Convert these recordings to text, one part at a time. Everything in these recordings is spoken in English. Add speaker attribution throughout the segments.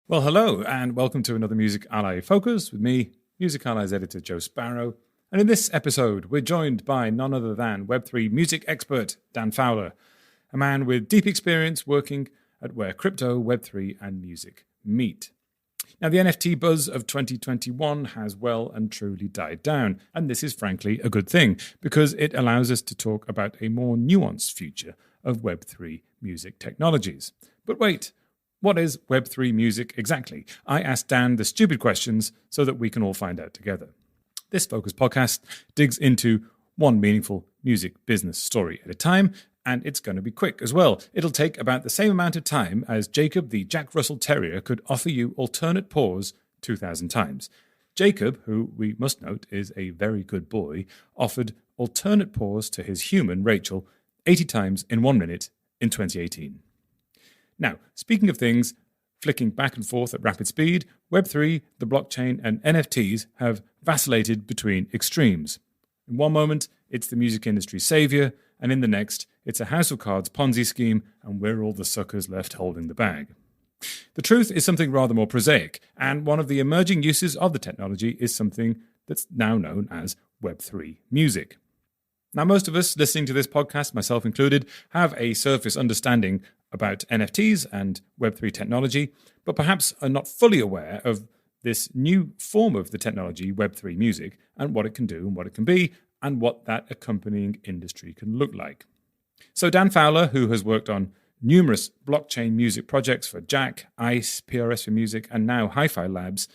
Speaker 1: Well, hello, and welcome to another Music Ally Focus with me, Music Ally's editor Joe Sparrow. And in this episode, we're joined by none other than Web3 music expert Dan Fowler, a man with deep experience working at where crypto, Web3, and music meet. Now, the NFT buzz of 2021 has well and truly died down, and this is frankly a good thing because it allows us to talk about a more nuanced future of Web3 music technologies. But wait, what is Web3 music exactly? I asked Dan the stupid questions so that we can all find out together. This Focus podcast digs into one meaningful music business story at a time, and it's going to be quick as well. It'll take about the same amount of time as Jacob the Jack Russell Terrier could offer you alternate pause 2,000 times. Jacob, who we must note is a very good boy, offered alternate pause to his human, Rachel, 80 times in 1 minute in 2018. Now, speaking of things flicking back and forth at rapid speed, Web3, the blockchain, and NFTs have vacillated between extremes. In one moment, it's the music industry's savior, and in the next, it's a House of Cards Ponzi scheme, and we're all the suckers left holding the bag. The truth is something rather more prosaic, and one of the emerging uses of the technology is something that's now known as Web3 music. Now, most of us listening to this podcast, myself included, have a surface understanding about NFTs and Web3 technology, but perhaps are not fully aware of this new form of the technology, Web3 music, and what it can do and what it can be, and what that accompanying industry can look like. So Dan Fowler, who has worked on numerous blockchain music projects for Jaak, ICE, PRS For Music, and now HIFI Labs,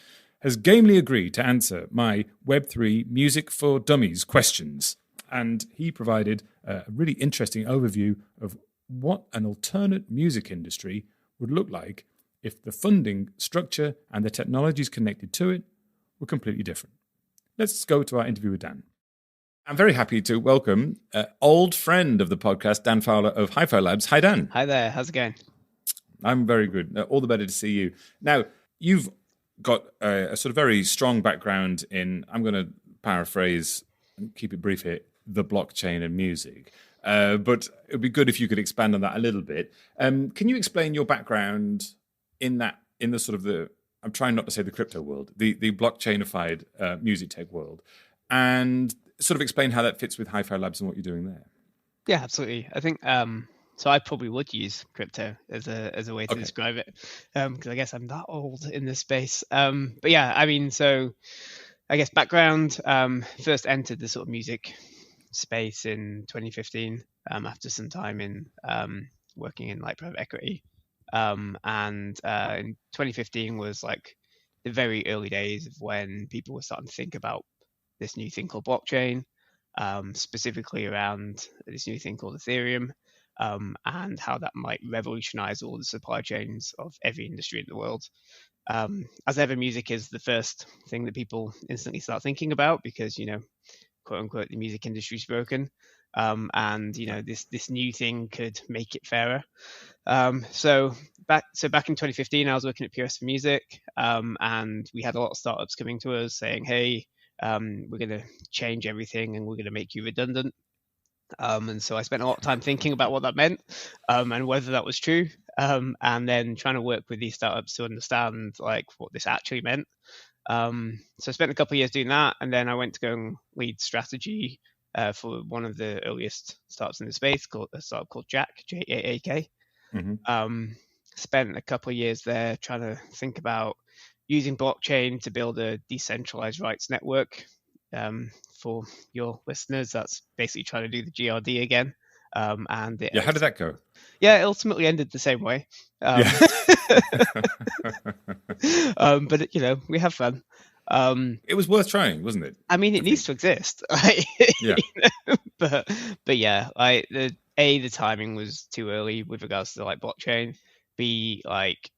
Speaker 1: has gamely agreed to answer my Web3 Music for Dummies questions. And he provided a really interesting overview of what an alternate music industry would look like if the funding structure and the technologies connected to it were completely different. Let's go to our interview with Dan. I'm very happy to welcome an old friend of the podcast, Dan Fowler of HIFI Labs. Hi, Dan.
Speaker 2: Hi there. How's it going?
Speaker 1: I'm very good. All the better to see you. Now, you've got a sort of very strong background in, I'm going to paraphrase and keep it brief here, the blockchain and music. But it would be good if you could expand on that a little bit. Can you explain your background in the sort of the, I'm trying not to say the crypto world, the blockchainified music tech world, and sort of explain how that fits with HIFI Labs and what you're doing there?
Speaker 2: Yeah, absolutely. I think so. I probably would use crypto as a way to describe it, because I guess I'm that old in this space. But yeah, I mean, so I guess background. First entered the sort of music space in 2015 after some time in working in like private equity, and in 2015 was like the very early days of when people were starting to think about this new thing called blockchain, specifically around this new thing called Ethereum, and how that might revolutionize all the supply chains of every industry in the world. As ever, music is the first thing that people instantly start thinking about because, you know, quote unquote, the music industry's broken. And, you know, this new thing could make it fairer. So back in 2015, I was working at PRS For Music, and we had a lot of startups coming to us saying, hey, we're going to change everything and we're going to make you redundant. And so I spent a lot of time thinking about what that meant, and whether that was true, and then trying to work with these startups to understand like what this actually meant. So I spent a couple of years doing that, and then I went to go and lead strategy for one of the earliest startups in the space, a startup called Jaak, Jaak. Mm-hmm. Spent a couple of years there trying to think about using blockchain to build a decentralized rights network. For your listeners, that's basically trying to do the GRD again. And
Speaker 1: how did that go?
Speaker 2: Yeah, it ultimately ended the same way. But you know, we have fun.
Speaker 1: It was worth trying, wasn't it?
Speaker 2: I mean, it needs to exist.
Speaker 1: Yeah.
Speaker 2: But yeah, like the timing was too early with regards to like blockchain. B, like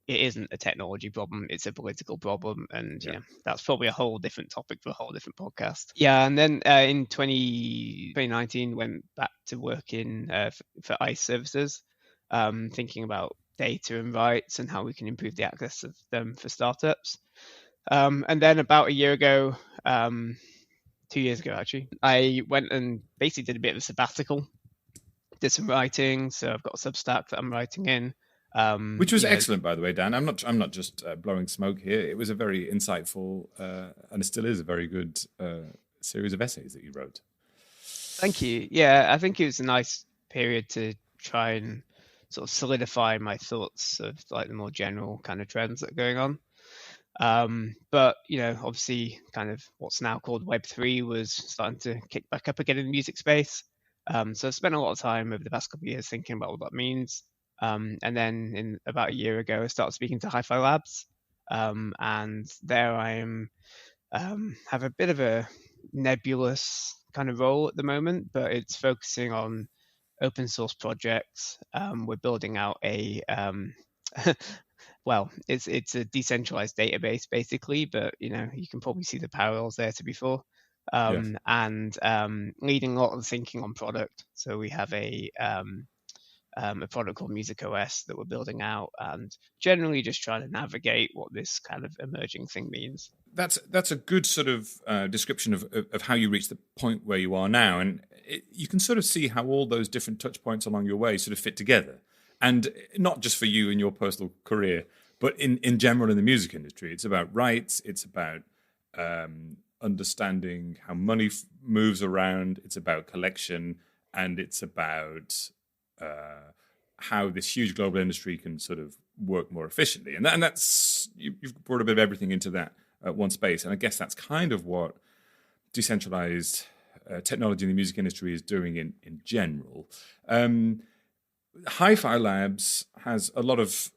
Speaker 2: it isn't a technology problem, it's a political problem, and you know, that's probably a whole different topic for a whole different podcast. Yeah, and then in 2019 went back to work in for ICE services, thinking about data and rights and how we can improve the access of them for startups. And then about a year ago, 2 years ago actually, I went and basically did a bit of a sabbatical, did some writing. So I've got a Substack that I'm writing in.
Speaker 1: Which was excellent, by the way, Dan. I'm not just blowing smoke here. It was a very insightful, and it still is a very good series of essays that you wrote.
Speaker 2: Thank you. Yeah, I think it was a nice period to try and sort of solidify my thoughts of like the more general kind of trends that are going on. But obviously, kind of what's now called web3 was starting to kick back up again in the music space. So I spent a lot of time over the past couple of years thinking about what that means. And then in about a year ago, I started speaking to HIFI Labs, and there I am have a bit of a nebulous kind of role at the moment, but it's focusing on open source projects. We're building out a well, it's a decentralized database basically, but you can probably see the parallels there to before.
Speaker 1: Yes.
Speaker 2: And leading a lot of the thinking on product. So we have a product called Music OS that we're building out, and generally just trying to navigate what this kind of emerging thing means.
Speaker 1: That's a good sort of description of how you reach the point where you are now, and you can sort of see how all those different touch points along your way sort of fit together, and not just for you in your personal career, but in general in the music industry. It's about rights, it's about understanding how money moves around, it's about collection, and it's about how this huge global industry can sort of work more efficiently, and that's you've brought a bit of everything into that one space. And I guess that's kind of what decentralized technology in the music industry is doing in general. HIFI Labs has a lot of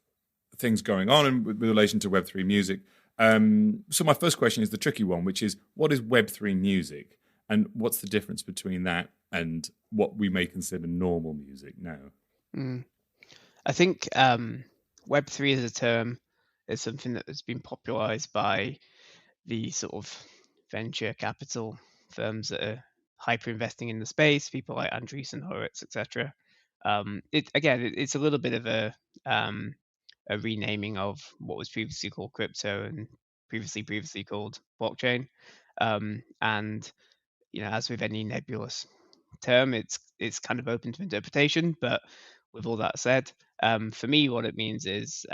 Speaker 1: things going on with relation to Web3 music. So my first question is the tricky one, which is, what is Web3 music? And what's the difference between that and what we may consider normal music now?
Speaker 2: I think Web3 as a term is something that has been popularized by the sort of venture capital firms that are hyper investing in the space, people like Andreessen Horowitz, etc. It's a little bit of a renaming of what was previously called crypto and previously called blockchain. And as with any nebulous term, it's kind of open to interpretation. But with all that said, for me, what it means is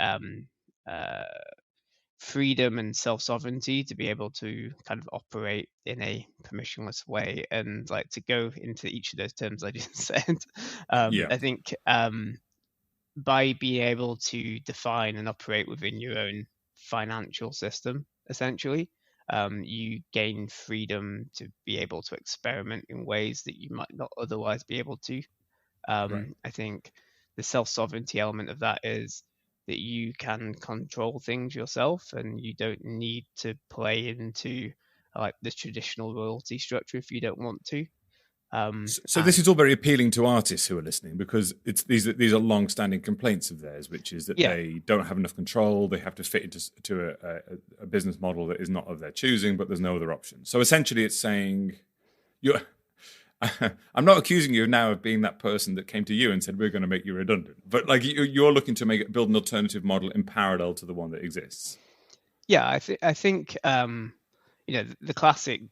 Speaker 2: freedom and self-sovereignty to be able to kind of operate in a permissionless way. And like, to go into each of those terms I just said, I think by being able to define and operate within your own financial system, essentially, you gain freedom to be able to experiment in ways that you might not otherwise be able to.
Speaker 1: Right.
Speaker 2: I think the self-sovereignty element of that is that you can control things yourself, and you don't need to play into like the traditional royalty structure if you don't want to.
Speaker 1: So this is all very appealing to artists who are listening, because these are long-standing complaints of theirs, which is that they don't have enough control. They have to fit into a business model that is not of their choosing, but there's no other option. So essentially, it's saying, I'm not accusing you now of being that person that came to you and said we're going to make you redundant, but like you're looking to build an alternative model in parallel to the one that exists.
Speaker 2: Yeah, I think the classic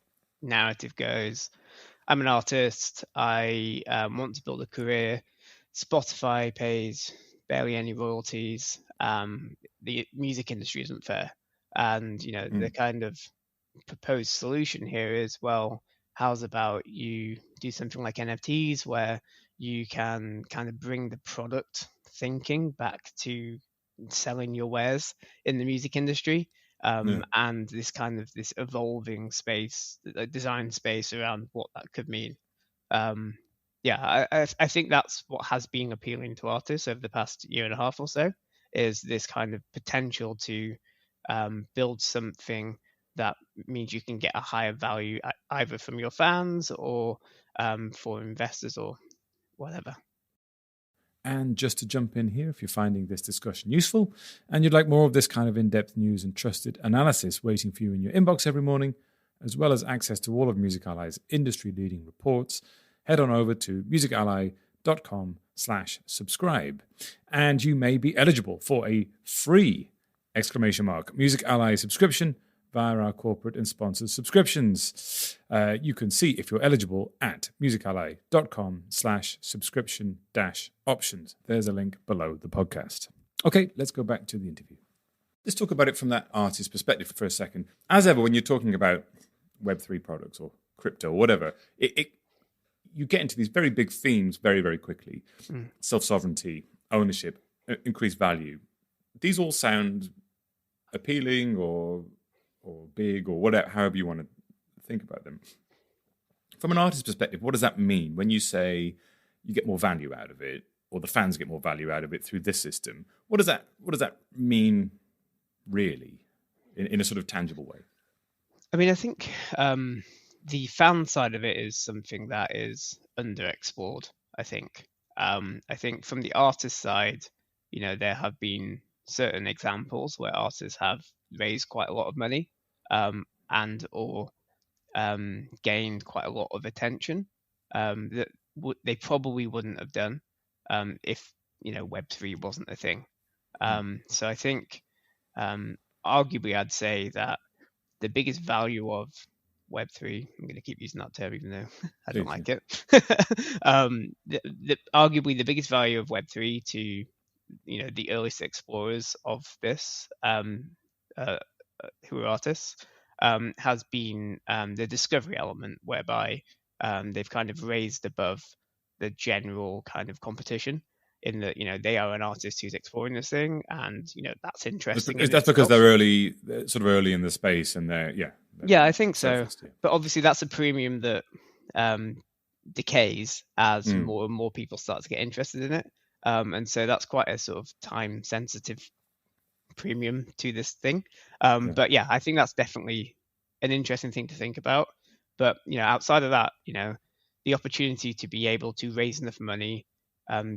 Speaker 2: narrative goes, I'm an artist, I want to build a career, Spotify pays barely any royalties, the music industry isn't fair. And the kind of proposed solution here is, well, how's about you do something like NFTs, where you can kind of bring the product thinking back to selling your wares in the music industry, and this evolving space, design space around what that could mean. I think that's what has been appealing to artists over the past year and a half or so, is this kind of potential to build something that means you can get a higher value either from your fans or for investors or whatever.
Speaker 1: And just to jump in here, if you're finding this discussion useful and you'd like more of this kind of in-depth news and trusted analysis waiting for you in your inbox every morning, as well as access to all of Music Ally's industry-leading reports, head on over to musically.com/subscribe. And you may be eligible for a free ! Music Ally subscription via our corporate and sponsored subscriptions. You can see if you're eligible at musically.com/subscription-options. There's a link below the podcast. Okay, let's go back to the interview. Let's talk about it from that artist's perspective for a second. As ever, when you're talking about Web3 products or crypto or whatever, you get into these very big themes very, very quickly. Self-sovereignty, ownership, increased value. These all sound appealing or big or whatever, however you want to think about them. From an artist's perspective, what does that mean when you say you get more value out of it, or the fans get more value out of it through this system? What does that mean really in a sort of tangible way?
Speaker 2: I mean, I think the fan side of it is something that is underexplored, I think. I think from the artist side, there have been certain examples where artists have raised quite a lot of money and or gained quite a lot of attention that they probably wouldn't have done if Web3 wasn't a thing. So I think arguably I'd say that the biggest value of Web3, I'm going to keep using that term even though I don't like it. Arguably the biggest value of Web3 to the earliest explorers of this who are artists has been the discovery element, whereby they've kind of raised above the general kind of competition in that they are an artist who's exploring this thing, and that's interesting.
Speaker 1: That's because they're sort of early in the space, and they're
Speaker 2: I think so. But obviously that's a premium that decays as more and more people start to get interested in it, and so that's quite a sort of time sensitive premium to this thing. But I think that's definitely an interesting thing to think about. But outside of that, the opportunity to be able to raise enough money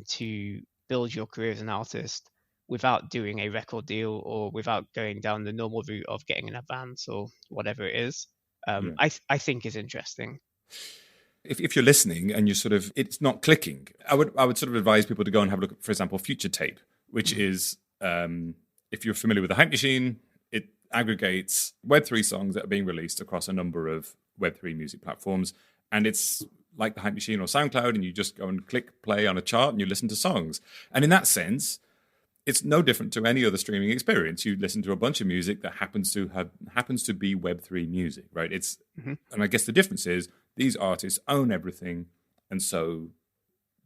Speaker 2: to build your career as an artist without doing a record deal or without going down the normal route of getting an advance or whatever it is, I think is interesting.
Speaker 1: If you're listening and you're sort of, it's not clicking, I would sort of advise people to go and have a look at, for example, Future Tape, which is, if you're familiar with the Hype Machine, it aggregates Web3 songs that are being released across a number of Web3 music platforms. And it's like the Hype Machine or SoundCloud, and you just go and click play on a chart and you listen to songs. And in that sense, it's no different to any other streaming experience. You listen to a bunch of music that happens to be Web3 music, right? And I guess the difference is these artists own everything, and so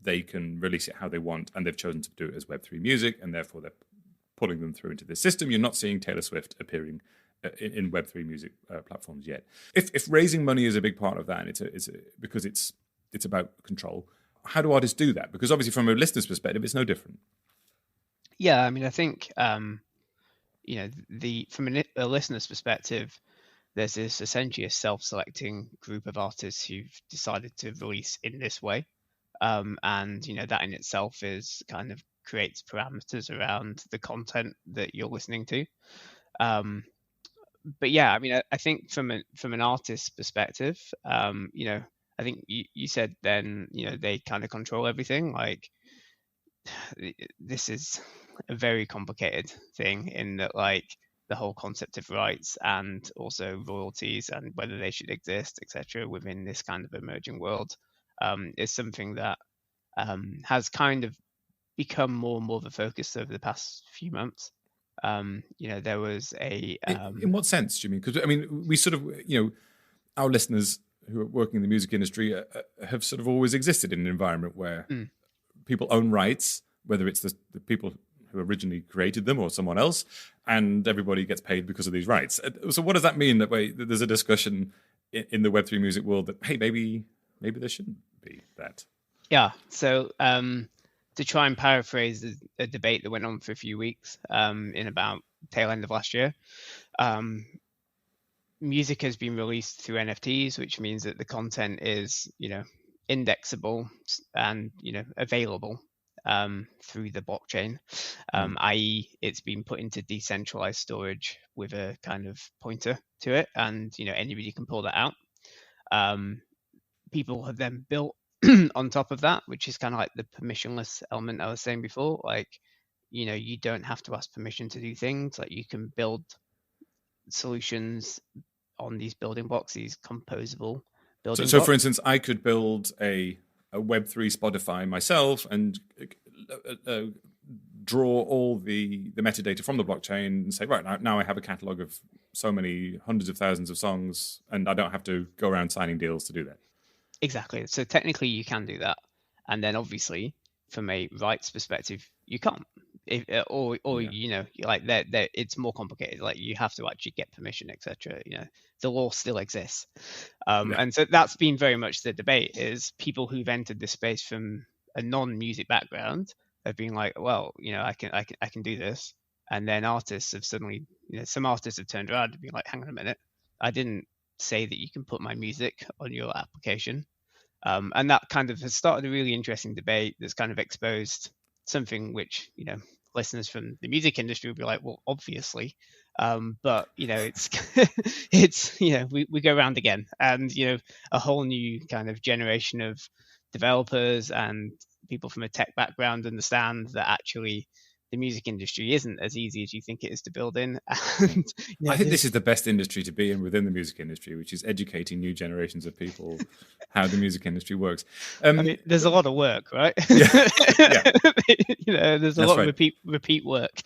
Speaker 1: they can release it how they want, and they've chosen to do it as Web3 music, and therefore they're pulling them through into this system. You're not seeing Taylor Swift appearing in Web3 music platforms yet. If raising money is a big part of that, and because it's about control, how do artists do that? Because obviously from a listener's perspective, it's no different.
Speaker 2: Yeah, I mean, I think from a listener's perspective, there's this essentially a self-selecting group of artists who've decided to release in this way, and that in itself is kind of creates parameters around the content that you're listening to. But I mean, I think from an artist's perspective, I think you said then, they kind of control everything. Like, this is a very complicated thing in that, like, the whole concept of rights and also royalties and whether they should exist, etc., within this kind of emerging world is something that has kind of become more and more of a focus over the past few months. There was a...
Speaker 1: in what sense do you mean? Because, I mean, we sort of, our listeners who are working in the music industry have sort of always existed in an environment where people own rights, whether it's the people who originally created them or someone else, and everybody gets paid because of these rights. So what does that mean that there's a discussion in the Web3 music world that, hey, maybe there shouldn't be that?
Speaker 2: Yeah, so to try and paraphrase a debate that went on for a few weeks in about tail end of last year, music has been released through NFTs, which means that the content is, indexable and, available through the blockchain, i.e. it's been put into decentralized storage with a kind of pointer to it, and, anybody can pull that out. People have then built on top of that, which is kind of like the permissionless element I was saying before. Like, you don't have to ask permission to do things. Like, you can build solutions on these building blocks, these composable building blocks.
Speaker 1: So for instance, I could build a Web3 Spotify myself and draw all the metadata from the blockchain and say, right, now I have a catalog of so many hundreds of thousands of songs, and I don't have to go around signing deals to do that.
Speaker 2: Exactly. So technically you can do that. And then obviously from a rights perspective, you can't. Or like that it's more complicated. Like you have to actually get permission, etc. The law still exists. And so that's been very much the debate, is people who've entered this space from a non-music background have been like, well, I can do this. And then artists have suddenly, some artists have turned around and been like, hang on a minute, I didn't say that you can put my music on your application. And that kind of has started a really interesting debate that's kind of exposed something which, listeners from the music industry would be like, well, obviously. But, it's, we go around again, and, a whole new kind of generation of developers and people from a tech background understand that actually the music industry isn't as easy as you think it is to build in. And,
Speaker 1: I think this is the best industry to be in within the music industry, which is educating new generations of people how the music industry works.
Speaker 2: There's a lot of work, right?
Speaker 1: Yeah.
Speaker 2: There's a lot of repeat work.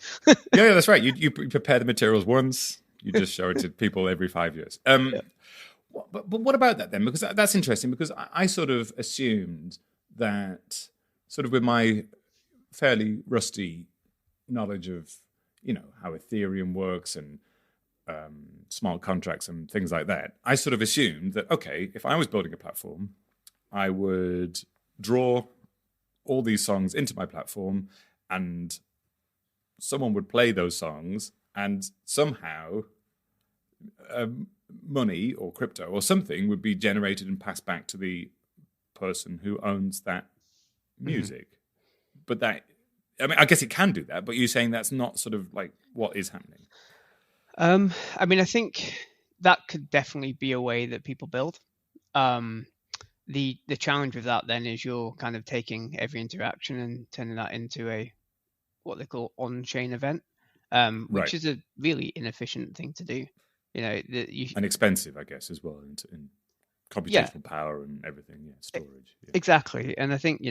Speaker 1: Yeah, that's right. You prepare the materials once, you just show it to people every 5 years. But what about that then? Because that's interesting, because I sort of assumed that, sort of with my fairly rusty knowledge of how Ethereum works and smart contracts and things like that, I sort of assumed that, okay, if I was building a platform, I would draw all these songs into my platform, and someone would play those songs, and somehow money or crypto or something would be generated and passed back to the person who owns that music. But that, I guess it can do that, but you're saying that's not sort of like what is happening.
Speaker 2: I think that could definitely be a way that people build. The challenge with that then is you're kind of taking every interaction and turning that into what they call on-chain event, which is a really inefficient thing to do. And
Speaker 1: expensive, I guess, as well, in computational power and everything. Storage.
Speaker 2: Exactly. And I think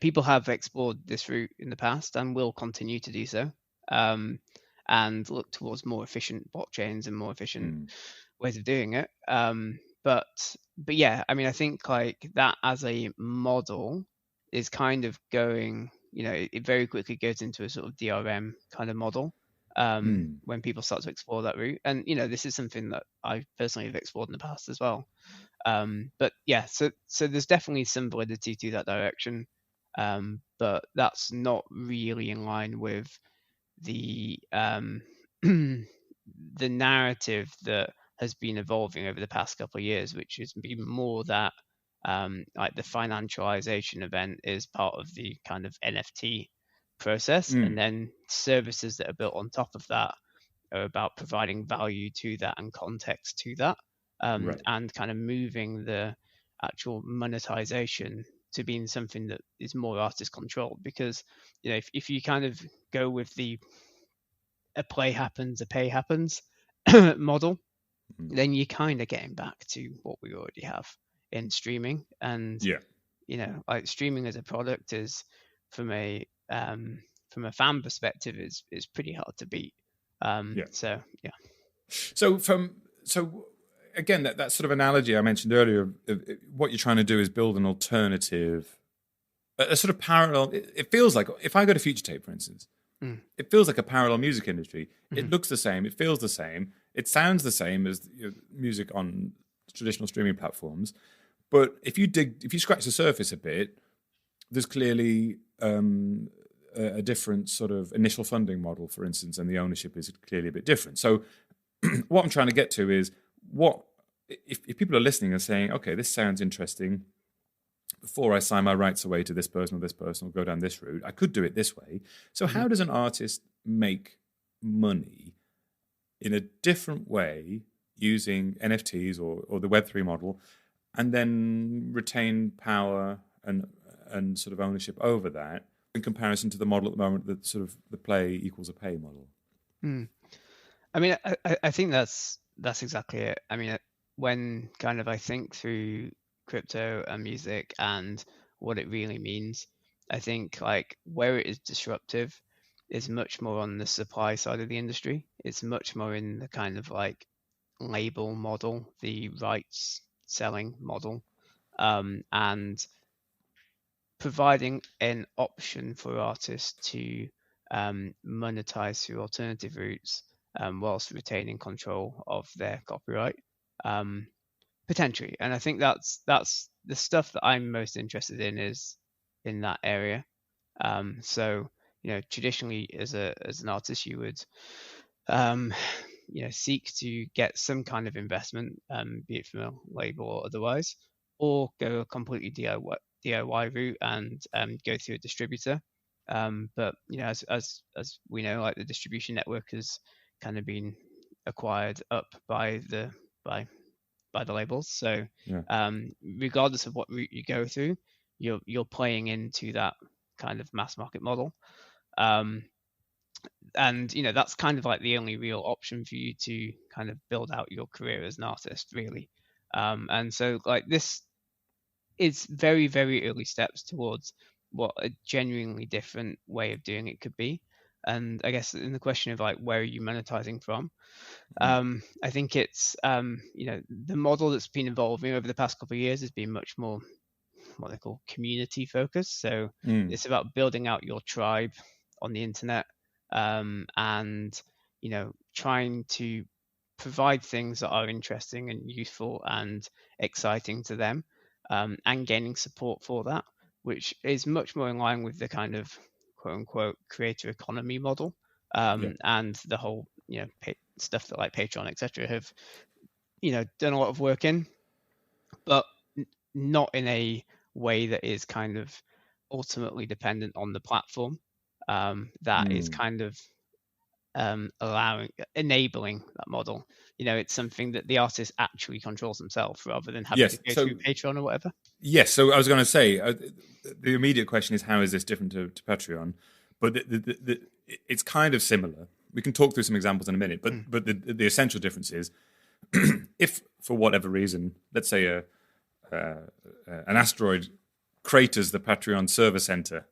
Speaker 2: people have explored this route in the past and will continue to do so, and look towards more efficient blockchains and more efficient ways of doing it. But yeah, I think like that as a model is kind of going, it very quickly goes into a sort of DRM kind of model when people start to explore that route. And, this is something that I personally have explored in the past as well. But yeah, so there's definitely some validity to that direction. But that's not really in line with the the narrative that has been evolving over the past couple of years, which has been more that like the financialization event is part of the kind of NFT process, and then services that are built on top of that are about providing value to that and context to that, and kind of moving the actual monetization to being something that is more artist controlled. Because if you kind of go with the a play happens, a pay happens model, then you're kind of getting back to what we already have in streaming. And like streaming as a product is from a fan perspective is pretty hard to beat.
Speaker 1: So again, that sort of analogy I mentioned earlier, what you're trying to do is build an alternative, a sort of parallel. It feels like, if I go to Future Tape, for instance, it feels like a parallel music industry. It looks the same. It feels the same. It sounds the same as music on traditional streaming platforms. But if you scratch the surface a bit, there's clearly a different sort of initial funding model, for instance, and the ownership is clearly a bit different. So what I'm trying to get to is, if people are listening and saying, okay, this sounds interesting, before I sign my rights away to this person or go down this route, I could do it this way. So how does an artist make money in a different way using NFTs or the web3 model, and then retain power and sort of ownership over that, in comparison to the model at the moment, that sort of the play equals a pay model?
Speaker 2: I think that's exactly it. When kind of I think through crypto and music and what it really means, I think like where it is disruptive is much more on the supply side of the industry. It's much more in the kind of like label model, the rights selling model, and providing an option for artists to monetize through alternative routes, whilst retaining control of their copyright, potentially. And I think that's the stuff that I'm most interested in, is in that area. So traditionally, as an artist, you would seek to get some kind of investment, be it from a label or otherwise, or go a completely DIY route and go through a distributor. But as we know, like, the distribution network has kind of been acquired up by the labels. So regardless of what route you go through, you're playing into that kind of mass market model. And that's kind of like the only real option for you to kind of build out your career as an artist, really. And so, like, this is very, very early steps towards what a genuinely different way of doing it could be. And I guess in the question of like, where are you monetizing from, I think it's the model that's been evolving over the past couple of years has been much more what they call community focused. So it's about building out your tribe on the internet, and trying to provide things that are interesting and useful and exciting to them, and gaining support for that, which is much more in line with the kind of quote unquote creator economy model, and the whole stuff that like Patreon, etc., have done a lot of work in, but not in a way that is kind of ultimately dependent on the platform, that is kind of enabling that model. It's something that the artist actually controls himself, rather than having to go through Patreon or whatever.
Speaker 1: Yes, so I was going to say, the immediate question is, how is this different to Patreon? But it's kind of similar. We can talk through some examples in a minute, but the essential difference is, if for whatever reason, let's say an asteroid craters the Patreon server center,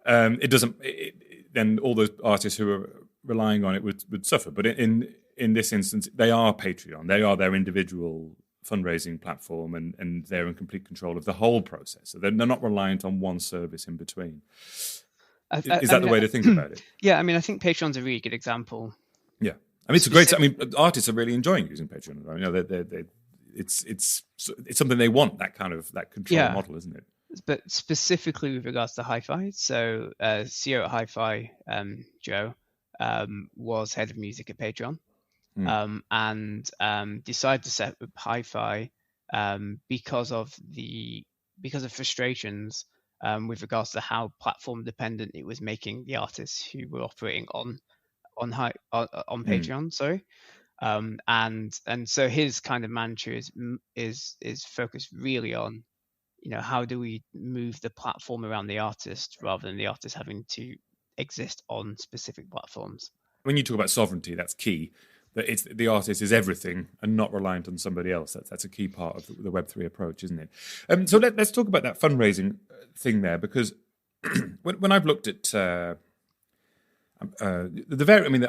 Speaker 1: then all the artists who are relying on it would suffer. But in this instance, they are Patreon. They are their individual fundraising platform, and they're in complete control of the whole process. So they're not reliant on one service in between. Is that the way to think about it?
Speaker 2: Yeah, I mean, I think Patreon's a really good example.
Speaker 1: Yeah, I mean, it's a great. I mean, artists are really enjoying using Patreon. I mean, it's something they want, that kind of control model, isn't it?
Speaker 2: But specifically with regards to HIFI, so CEO at HIFI, Joe, was head of music at Patreon, and decided to set up HIFI because of frustrations with regards to how platform dependent it was making the artists who were operating on Patreon. Sorry. And so his kind of mantra is focused really on, how do we move the platform around the artist, rather than the artist having to exist on specific platforms.
Speaker 1: When you talk about sovereignty, that's key. That the artist is everything and not reliant on somebody else. That's a key part of the Web3 approach, isn't it? So let's talk about that fundraising thing there, because when I've looked at I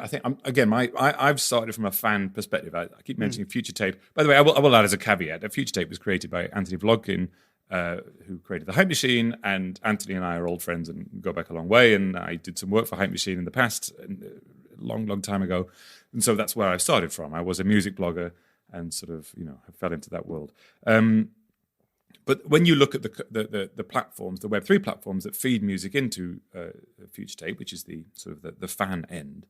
Speaker 1: think I've started from a fan perspective. I keep mentioning Future Tape. By the way, I will add as a caveat that Future Tape was created by Anthony Vlodkin, who created the Hype Machine, and Anthony and I are old friends and go back a long way. And I did some work for Hype Machine in the past, a long time ago, and so that's where I started from. I was a music blogger and sort of fell into that world. But when you look at the platforms, the Web3 platforms that feed music into Future Tape, which is the sort of the fan end,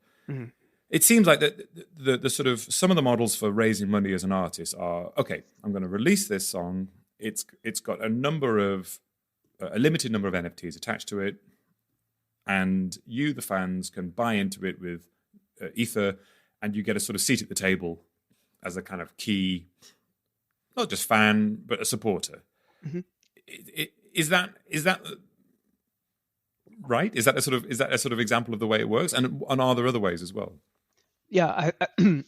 Speaker 1: it seems like the sort of some of the models for raising money as an artist are, okay, I'm going to release this song. It's got a limited number of NFTs attached to it, and you, the fans, can buy into it with Ether, and you get a sort of seat at the table as a kind of key, not just fan, but a supporter. Is that right? Is that a sort of example of the way it works? And are there other ways as well?
Speaker 2: Yeah,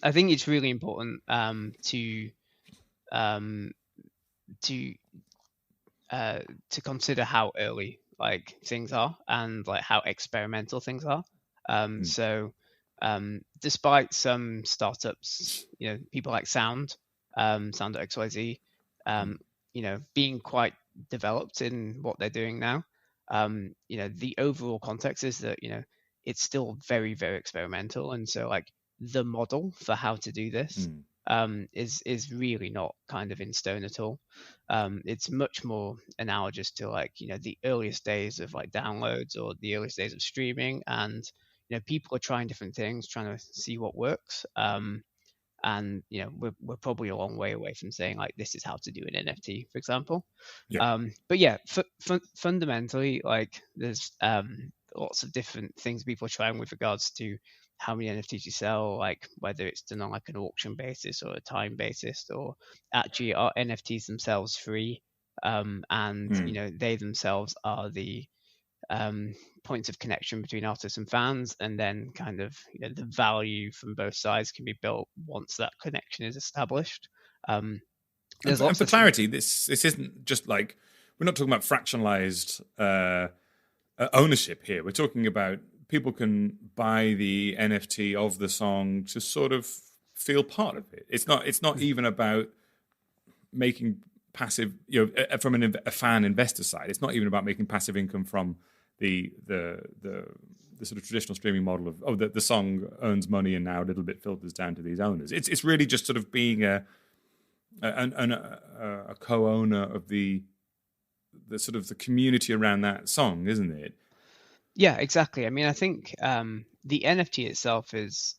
Speaker 2: I think it's really important to consider how early things are, and how experimental things are. So despite some startups, people like Sound.xyz, being quite developed in what they're doing now, the overall context is that, it's still very, very experimental. And so like the model for how to do this is really not kind of in stone at all. It's much more analogous to like, the earliest days of like downloads or the earliest days of streaming. And, people are trying different things, trying to see what works. And we're probably a long way away from saying like this is how to do an NFT, for example. But yeah, fundamentally, like there's lots of different things people are trying with regards to how many NFTs you sell, like whether it's done on like an auction basis or a time basis, or actually are NFTs themselves free, and they themselves are the points of connection between artists and fans, and then kind of the value from both sides can be built once that connection is established.
Speaker 1: And for clarity, this isn't just like, we're not talking about fractionalized ownership here. We're talking about people can buy the NFT of the song to sort of feel part of it. It's not even about making passive, from a fan investor side. It's not even about making passive income from the sort of traditional streaming model of the song earns money and now a little bit filters down to these owners. It's really just sort of being a co-owner of the sort of the community around that song, isn't it?
Speaker 2: Yeah, exactly. I mean, I think the NFT itself is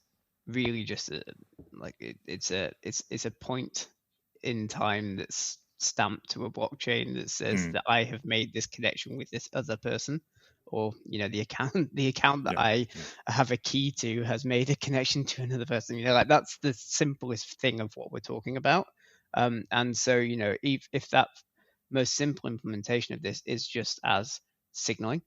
Speaker 2: really just it's a point in time that's stamped to a blockchain that says that I have made this connection with this other person, or the account that I have a key to has made a connection to another person. Like that's the simplest thing of what we're talking about. And so if that most simple implementation of this is just as signaling,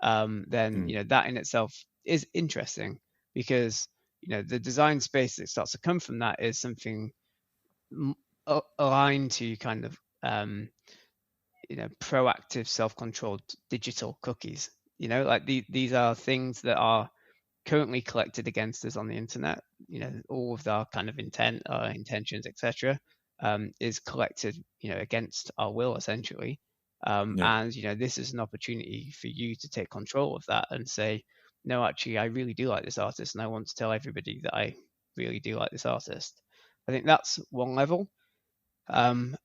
Speaker 2: then that in itself is interesting, because the design space that starts to come from that is something aligned to kind of proactive, self-controlled digital cookies. Like these are things that are currently collected against us on the internet. All of our kind of intent, our intentions, etc., is collected against our will, essentially. And this is an opportunity for you to take control of that and say, no, actually I really do like this artist, and I want to tell everybody that I really do like this artist. I think that's one level. And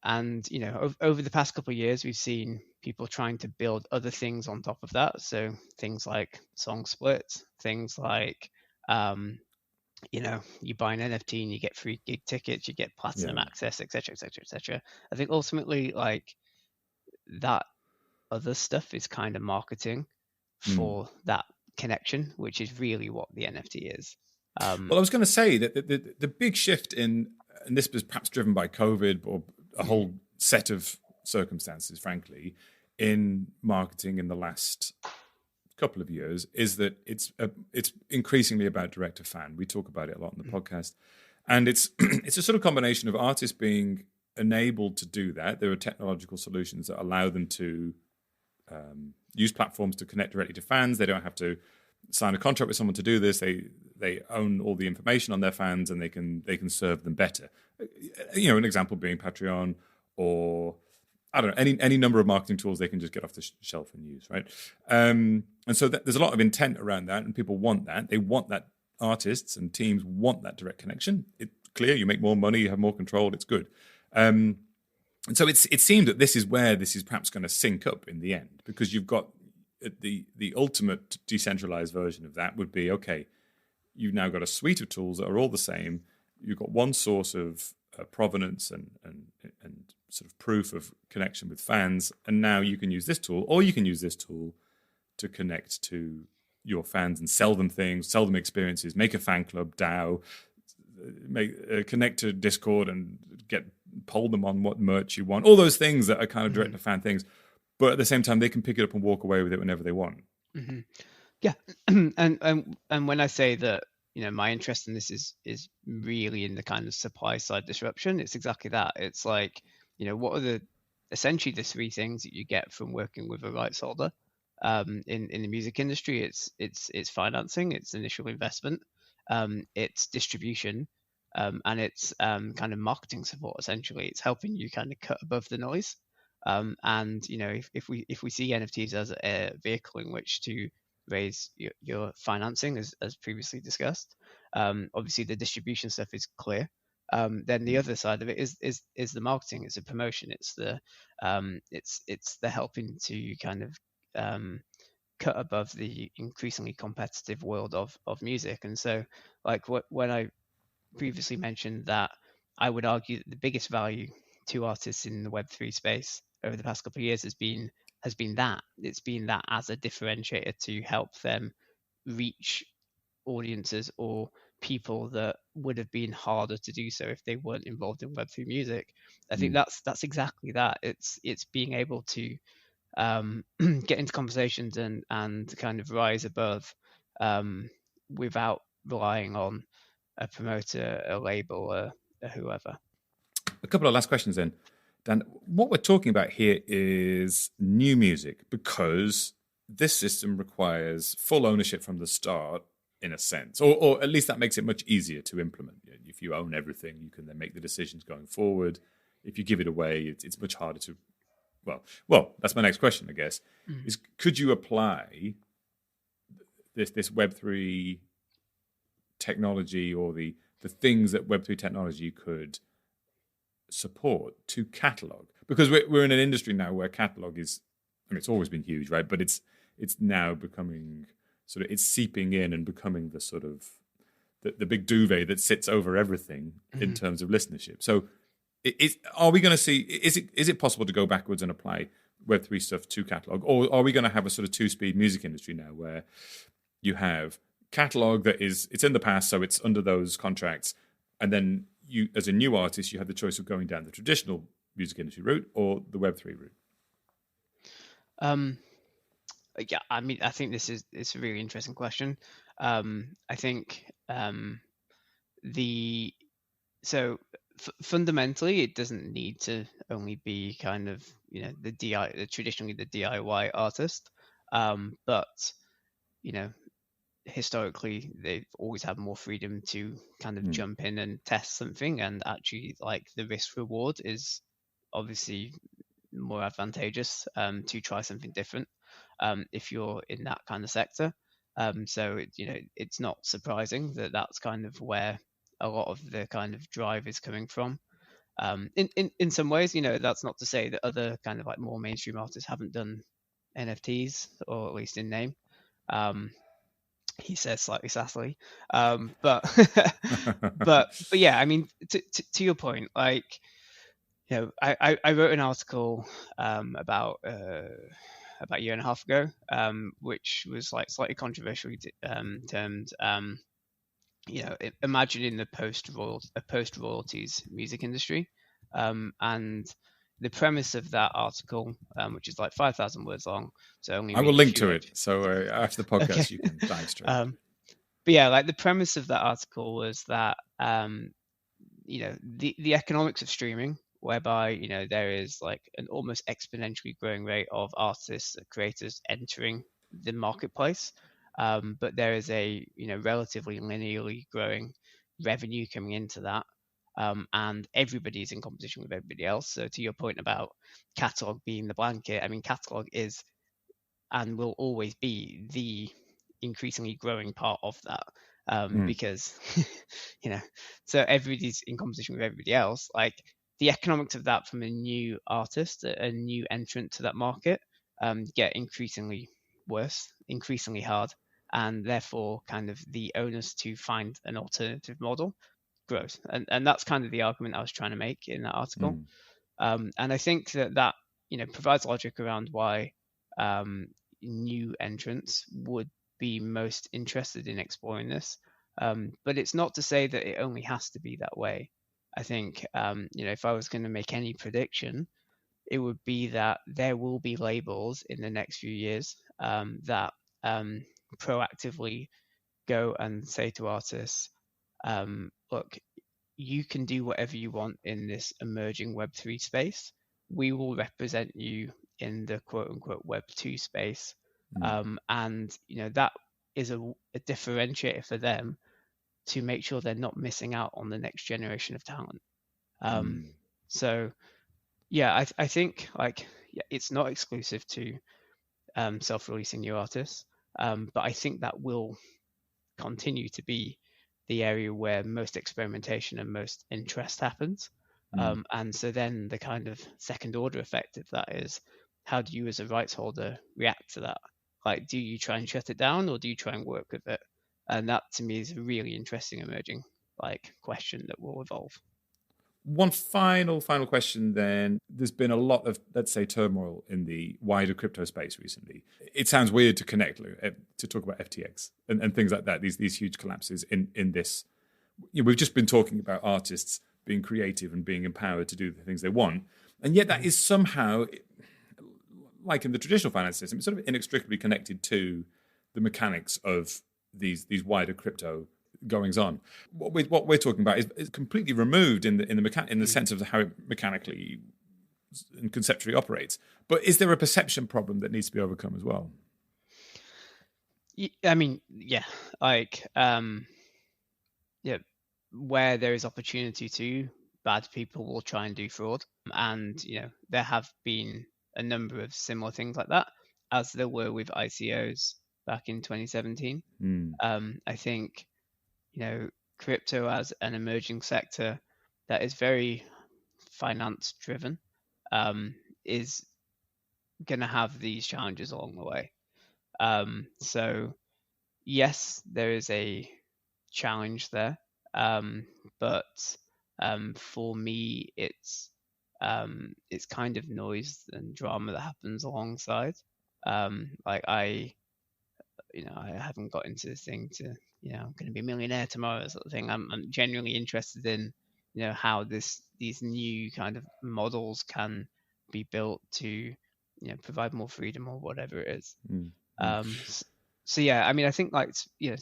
Speaker 2: over the past couple of years, we've seen people trying to build other things on top of that. So things like song splits, things like you buy an NFT and you get free gig tickets, you get platinum access, etc., etc., etc. I think ultimately, like, that other stuff is kind of marketing for that connection, which is really what the NFT is.
Speaker 1: Well, I was going to say that the big shift in, and this was perhaps driven by COVID or a whole set of circumstances, frankly, in marketing in the last couple of years, is that it's increasingly about direct to fan. We talk about it a lot in the podcast, and it's a sort of combination of artists being enabled to do that. There are technological solutions that allow them to use platforms to connect directly to fans. They don't have to sign a contract with someone to do this. They own all the information on their fans, and they can serve them better. An example being Patreon, or I don't know, any number of marketing tools they can just get off the shelf and use, right? And so there's a lot of intent around that, and people want that. They want that. Artists and teams want that direct connection. It's clear. You make more money, you have more control. It's good. And so it seemed that this is where this is perhaps going to sync up in the end, because you've got the ultimate decentralized version of that would be, okay, you've now got a suite of tools that are all the same. You've got one source of provenance and sort of proof of connection with fans, and now you can use this tool, or you can use this tool to connect to your fans and sell them things, sell them experiences, make a fan club, DAO, connect to Discord and poll them on what merch you want, all those things that are kind of direct to fan things. But at the same time, they can pick it up and walk away with it whenever they want.
Speaker 2: Mm-hmm. Yeah, and when I say that, my interest in this is really in the kind of supply side disruption, it's exactly that. It's like, what are essentially the three things that you get from working with a rights holder? in the music industry. It's financing, it's initial investment, it's distribution, and it's kind of marketing support. Essentially, it's helping you kind of cut above the noise. And if we see NFTs as a vehicle in which to raise your financing, as previously discussed, obviously the distribution stuff is clear. Then the other side of it is the marketing, it's the promotion, it's the helping to kind of cut above the increasingly competitive world of music. And so, like when I previously mentioned that I would argue that the biggest value to artists in the Web3 space over the past couple of years has been that it's been that as a differentiator to help them reach audiences or people that would have been harder to do so if they weren't involved in Web3 music. I think that's exactly that. It's being able to get into conversations and kind of rise above without relying on a promoter, a label, a whoever.
Speaker 1: A couple of last questions then. Dan, what we're talking about here is new music, because this system requires full ownership from the start, in a sense, or at least that makes it much easier to implement. If you own everything, you can then make the decisions going forward. If you give it away, it's much harder to. Well, that's my next question, I guess. Is could you apply this Web3 technology, or the things that Web3 technology could support, to catalog? Because we're in an industry now where catalog is, I mean, it's always been huge, right? But it's now becoming sort of, it's seeping in and becoming the sort of the big duvet that sits over everything in terms of listenership. So are we going to see, is it possible to go backwards and apply Web3 stuff to catalog, or are we going to have a sort of two-speed music industry now where you have catalog that it's in the past, so it's under those contracts, and then you, as a new artist, you have the choice of going down the traditional music industry route or the Web3 route?
Speaker 2: Yeah, I mean, I think it's a really interesting question. I think fundamentally, it doesn't need to only be kind of traditionally the DIY artist, but historically they've always had more freedom to kind of jump in and test something, and actually, like, the risk reward is obviously more advantageous to try something different if you're in that kind of sector. So it's not surprising that that's kind of where a lot of the kind of drive is coming from. In some ways, that's not to say that other kind of like more mainstream artists haven't done NFTs, or at least in name. He says slightly sassily, but yeah, I mean, to your point, like, I wrote an article about a year and a half ago, which was like slightly controversially termed, imagining the post royalties music industry, and the premise of that article, which is like 5,000 words long, so only
Speaker 1: I will link to it. So after the podcast, you can dive straight.
Speaker 2: But yeah, like, the premise of that article was that the economics of streaming, whereby there is like an almost exponentially growing rate of artists, creators entering the marketplace, but there is a relatively linearly growing revenue coming into that, and everybody's in competition with everybody else. So to your point about catalog being the blanket, I mean, catalog is and will always be the increasingly growing part of that, because so everybody's in competition with everybody else. Like, the economics of that from a new artist, a new entrant to that market, get increasingly worse, increasingly hard, and therefore kind of the onus to find an alternative model grows. And that's kind of the argument I was trying to make in that article. And I think that provides logic around why new entrants would be most interested in exploring this. But it's not to say that it only has to be that way. I think, if I was going to make any prediction, it would be that there will be labels in the next few years that proactively go and say to artists, look, you can do whatever you want in this emerging Web3 space. We will represent you in the quote unquote Web2 space. And that is a differentiator for them to make sure they're not missing out on the next generation of talent. So yeah, I think it's not exclusive to self-releasing new artists, but I think that will continue to be the area where most experimentation and most interest happens. And so then the kind of second order effect of that is, how do you as a rights holder react to that? Like, do you try and shut it down, or do you try and work with it? And that to me is a really interesting emerging question that will evolve.
Speaker 1: One final question then. There's been a lot of, let's say, turmoil in the wider crypto space recently. It sounds weird to connect, to talk about FTX and things like that, these huge collapses in this. We've just been talking about artists being creative and being empowered to do the things they want. And yet that is somehow, like in the traditional finance system, it's sort of inextricably connected to the mechanics of these wider crypto goings on. What we're talking about is completely removed in the sense of how it mechanically and conceptually operates. But is there a perception problem that needs to be overcome as well?
Speaker 2: I mean, yeah, where there is opportunity to, bad people will try and do fraud, and there have been a number of similar things like that, as there were with ICOs back in 2017. I think crypto as an emerging sector that is very finance driven is going to have these challenges along the way. So yes, there is a challenge there, but for me it's kind of noise and drama that happens alongside. I haven't got into this thing to I'm going to be a millionaire tomorrow sort of thing. I'm genuinely interested in how these new kind of models can be built to provide more freedom or whatever it is. So yeah, I mean, I think it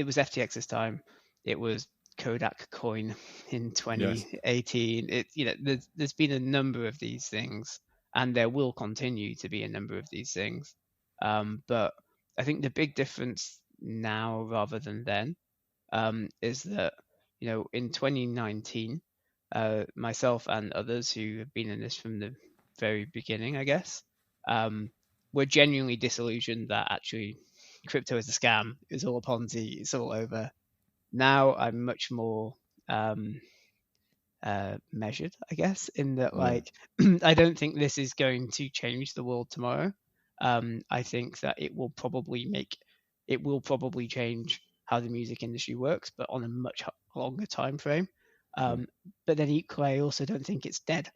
Speaker 2: was FTX's time. It was Kodak coin in 2018. Yes. There's been a number of these things, and there will continue to be a number of these things. But I think the big difference now rather than then is that in 2019, myself and others who have been in this from the very beginning, I guess, were genuinely disillusioned that actually crypto is a scam, it's all a Ponzi, it's all over. Now I'm much more measured, I guess, in that I don't think this is going to change the world tomorrow. I think that it will probably change how the music industry works, but on a much longer time frame. But then equally, I also don't think it's dead,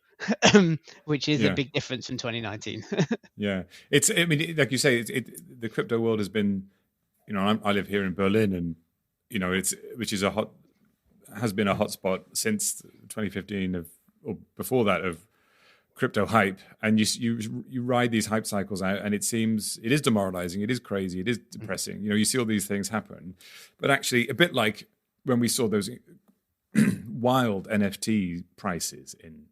Speaker 2: which is a big difference from 2019.
Speaker 1: Yeah, I mean, like you say, the crypto world has been, I live here in Berlin, and has been a hotspot since 2015 or before that of crypto hype, and you ride these hype cycles out, and it is demoralizing, it is crazy, it is depressing. You see all these things happen, but actually a bit like when we saw those wild NFT prices in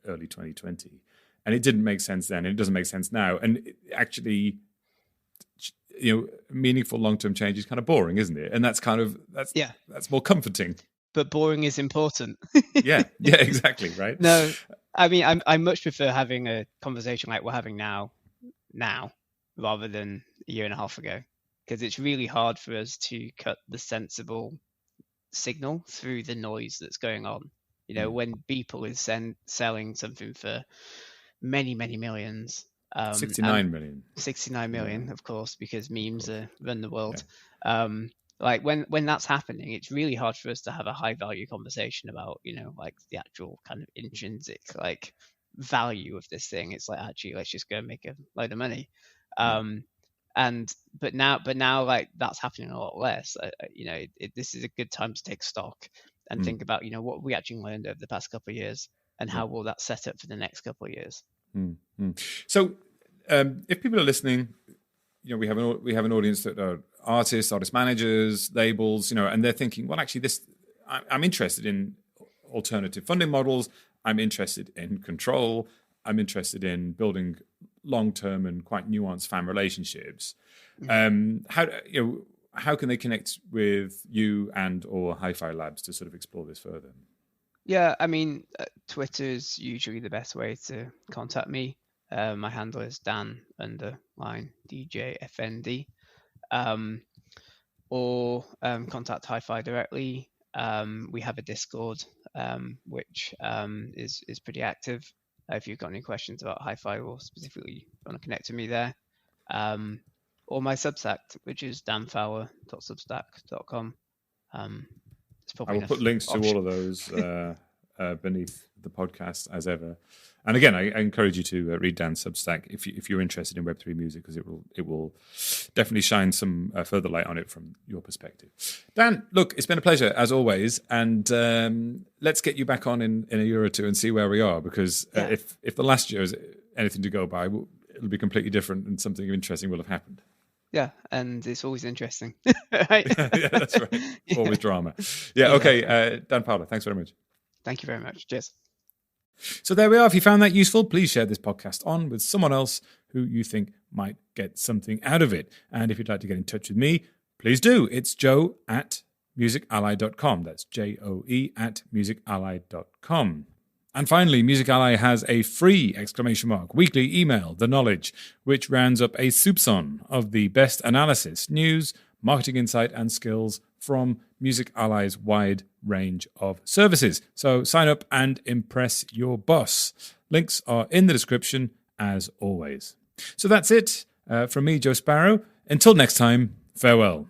Speaker 1: early 2020, and it didn't make sense then, and it doesn't make sense now, and actually meaningful long-term change is kind of boring, isn't it? And that's more comforting.
Speaker 2: But boring is important.
Speaker 1: yeah, exactly, right?
Speaker 2: No, I mean, I much prefer having a conversation like we're having now, rather than a year and a half ago, because it's really hard for us to cut the sensible signal through the noise that's going on. When Beeple is selling something for many, many millions.
Speaker 1: 69
Speaker 2: million, of course, because memes run the world. Yeah. When that's happening, it's really hard for us to have a high value conversation about the actual kind of intrinsic value of this thing. It's actually, let's just go and make a load of money. But now that's happening a lot less. This is a good time to take stock and think about what we actually learned over the past couple of years, and how will that set up for the next couple of years.
Speaker 1: So if people are listening, we have an audience that are artists, artist managers, labels, and they're thinking, well, actually, I'm interested in alternative funding models. I'm interested in control. I'm interested in building long-term and quite nuanced fan relationships. How can they connect with you and or HIFI Labs to sort of explore this further?
Speaker 2: Yeah, I mean, Twitter is usually the best way to contact me. My handle is Dan_DJFND. Or contact HIFI directly. We have a Discord, which is pretty active. If you've got any questions about HIFI or specifically want to connect with me there. Or my Substack, which is danfowler.substack.com.
Speaker 1: I will put links to all of those beneath the podcast as ever. And again, I encourage you to read Dan's Substack if you're interested in Web3 music, because it will definitely shine some further light on it from your perspective. Dan, look, it's been a pleasure as always, and let's get you back on in a year or two and see where we are, because if the last year is anything to go by, it'll be completely different and something interesting will have happened.
Speaker 2: Yeah, and it's always interesting.
Speaker 1: Right? Yeah, that's right. Always drama. Yeah, okay. Dan Fowler, thanks very much.
Speaker 2: Thank you very much. Cheers.
Speaker 1: So there we are. If you found that useful, please share this podcast on with someone else who you think might get something out of it. And if you'd like to get in touch with me, please do. It's joe@musically.com. That's JOE@musically.com. And finally, Music Ally has a free ! Weekly email, The Knowledge, which rounds up a soupçon of the best analysis, news, marketing insight, and skills from Music Ally's wide range of services. So sign up and impress your boss. Links are in the description, as always. So that's it from me, Joe Sparrow. Until next time, farewell.